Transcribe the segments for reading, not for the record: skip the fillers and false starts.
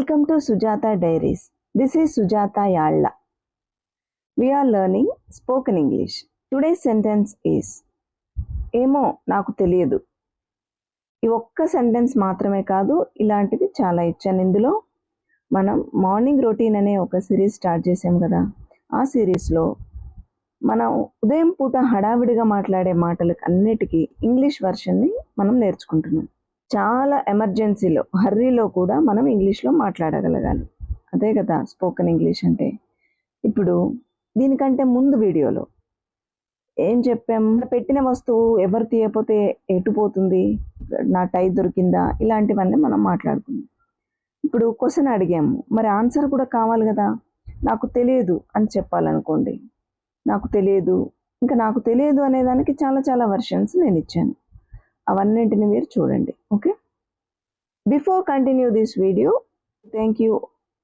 Welcome to Sujata Diaries. This is Sujata Yalla. We are learning spoken English. Today's sentence is ఏమో నాకు తెలియదు. ఈ ఒక్క sentence మాత్రమే కాదు, ఇలాంటివి చాలా ఇచ్చాను. ఇందులో మనం మార్నింగ్ రొటీన్ అనే ఒక సిరీస్ స్టార్ట్ చేసాం కదా. ఆ సిరీస్లో మనం ఉదయం పూట హడావిడిగా మాట్లాడే మాటలకు అన్నిటికీ ఇంగ్లీష్ వర్షన్ని మనం నేర్చుకుంటున్నాం. చాలా ఎమర్జెన్సీలో, హర్రీలో కూడా మనం ఇంగ్లీష్లో మాట్లాడగలగాలి. అదే కదా స్పోకెన్ ఇంగ్లీష్ అంటే. ఇప్పుడు దీనికంటే ముందు వీడియోలో ఏం చెప్పాం, పెట్టిన వస్తువు ఎవరు తీయకపోతే ఎటుపోతుంది, నా టై దొరికిందా, ఇలాంటివన్నీ మనం మాట్లాడుకున్నాం. ఇప్పుడు క్వశ్చన్ అడిగాము, మరి ఆన్సర్ కూడా కావాలి కదా. నాకు తెలియదు అని చెప్పాలనుకోండి, నాకు తెలియదు. ఇంకా నాకు తెలియదు అనేదానికి చాలా చాలా వర్షన్స్ నేను ఇచ్చాను. అవన్నింటిని మీరు చూడండి. Okay, before continue this video, thank you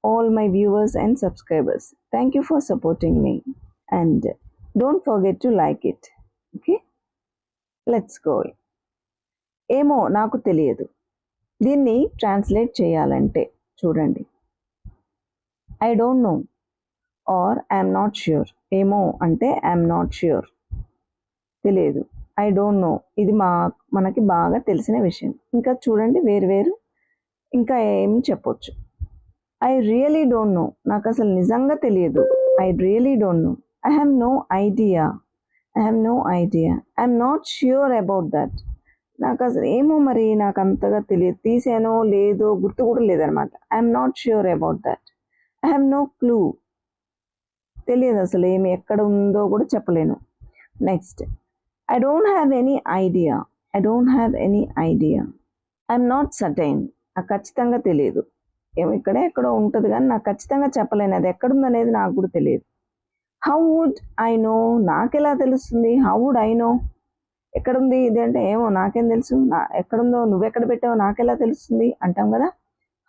all my viewers and subscribers. Thank you for supporting me and don't forget to like it. Okay, let's go. ఏమో నాకు తెలియదు. దీన్ని ట్రాన్స్లేట్ చేయాలంటే చూడండి, I don't know or I'm not sure. ఏమో అంటే I'm not sure, తెలియదు. I don't know, ఇది మనకి బాగా తెలిసిన విషయం. ఇంకా చూడండి వేరు ఇంకా ఏం చెప్పొచ్చు. ఐ రియలీ డోంట్ నో, నాకు అసలు నిజంగా తెలియదు. I really don't know. I have no idea. I have no idea. I'm not sure about that. నాకు అసలు ఏమో మరి నాకు అంతగా తెలియదు, తీసానో లేదో గుర్తు కూడా లేదనమాట. I'm not sure about that. I have no clue, తెలియదు అసలు ఏమి ఎక్కడ ఉందో కూడా చెప్పలేను. Next, I don't have any idea. I don't have any idea. I'm not certain, నాకు ఖచ్చితంగా తెలియదు. ఏమో ఇక్కడే ఎక్కడో ఉంటుంది కానీ నాకు ఖచ్చితంగా చెప్పలేను, అది ఎక్కడుందనేది నాకు కూడా తెలియదు. హౌ వుడ్ ఐ నో, నాకెలా తెలుస్తుంది. హౌ వుడ్ ఐ నో, ఎక్కడుంది ఇది అంటే ఏమో నాకేం తెలుసు, ఎక్కడుందో నువ్వెక్కడ పెట్టావో నాకెలా తెలుస్తుంది అంటాం కదా.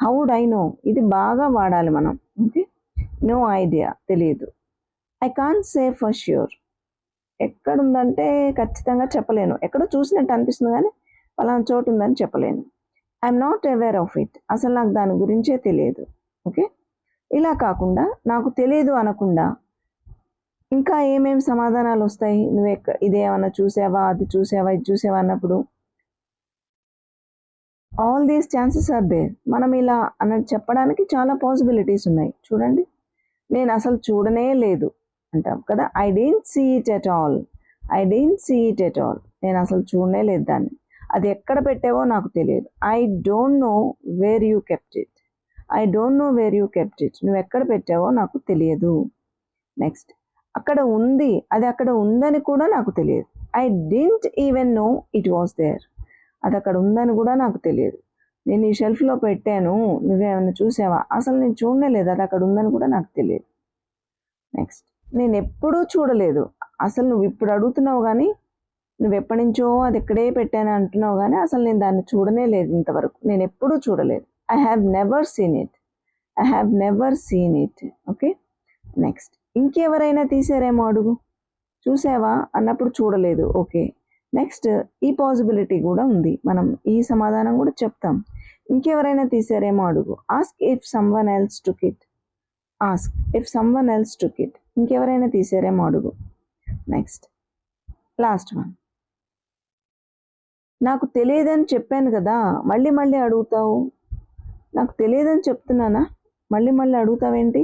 హౌ వుడ్ ఐ నో, ఇది బాగా వాడాలి మనం. ఓకే, నో ఐడియా, తెలియదు. I can't say for sure, ఎక్కడుందంటే ఖచ్చితంగా చెప్పలేను, ఎక్కడో చూసినట్టు అనిపిస్తుంది కానీ పలానా చోటు ఉందని చెప్పలేను. I'm not aware of it, అసలు నాకు దాని గురించే తెలియదు. ఓకే, ఇలా కాకుండా నాకు తెలియదు అనకుండా ఇంకా ఏమేమి సమాధానాలు వస్తాయి. నువ్వు ఇదేమన్నా చూసావా, అది చూసావా, ఇది చూసావా అన్నప్పుడు all these chances are there. మనం ఇలా అన్నట్టు చెప్పడానికి చాలా పాసిబిలిటీస్ ఉన్నాయి. చూడండి, నేను అసలు చూడనే లేదు అంటాం కదా. I don't see it at all. I don't see it at all, నేను అసలు చూడనే లేదు దాన్ని. అది ఎక్కడ పెట్టావో నాకు తెలియదు. I don't know where you kept it. I don't know where you kept it, నువ్వు ఎక్కడ పెట్టావో నాకు తెలియదు. నెక్స్ట్, అక్కడ ఉంది, అది అక్కడ ఉందని కూడా నాకు తెలియదు. I didn't even know it was there, అది అక్కడ ఉందని కూడా నాకు తెలియదు. నేను ఈ షెల్ఫ్లో పెట్టాను, నువ్వేమైనా చూసావా, అసలు నేను చూడనే లేదు, అది అక్కడ ఉందని కూడా నాకు తెలియదు. నెక్స్ట్, నేను ఎప్పుడూ చూడలేదు. అసలు నువ్వు ఇప్పుడు అడుగుతున్నావు కానీ నువ్వు ఎప్పటి నుంచో అది ఎక్కడే పెట్టాను అంటున్నావు కానీ అసలు నేను దాన్ని చూడనే లేదు ఇంతవరకు, నేను ఎప్పుడూ చూడలేదు. I have never seen it. I have never seen it. Okay, next, ఇంకెవరైనా తీసారేమో అడుగు. చూసావా అన్నప్పుడు చూడలేదు. ఓకే, నెక్స్ట్, ఈ పాసిబిలిటీ కూడా ఉంది, మనం ఈ సమాధానం కూడా చెప్తాం. ఇంకెవరైనా తీసారేమో అడుగు. Ask if someone else took it. Ask if someone else took it, ఇంకెవరైనా తీసారేమో అడుగు. నెక్స్ట్, లాస్ట్ వన్, నాకు తెలియదని చెప్పాను కదా, మళ్ళీ మళ్ళీ అడుగుతావు. నాకు తెలియదని చెప్తున్నానా, మళ్ళీ అడుగుతావేంటి.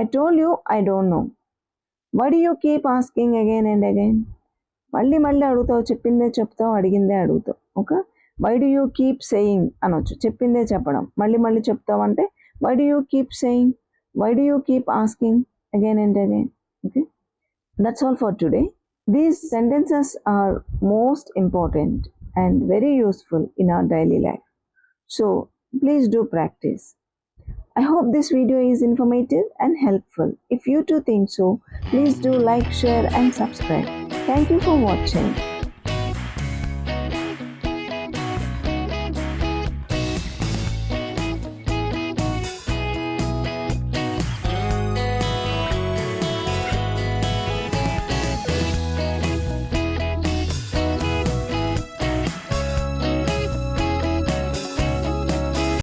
I told you I don't know. Why do you keep asking again and again. మళ్ళీ అడుగుతావు, చెప్పిందే చెప్తావు, అడిగిందే అడుగుతావు. Okay, why do you keep saying అనొచ్చు, చెప్పిందే చెప్పడం. మళ్ళీ చెప్తావు అంటే why do you keep saying, why do you keep asking again and again. Okay, that's all for today. These sentences are most important and very useful in our daily life. So please do practice. I hope this video is informative and helpful. If you too think so, please do like, share and subscribe. Thank you for watching.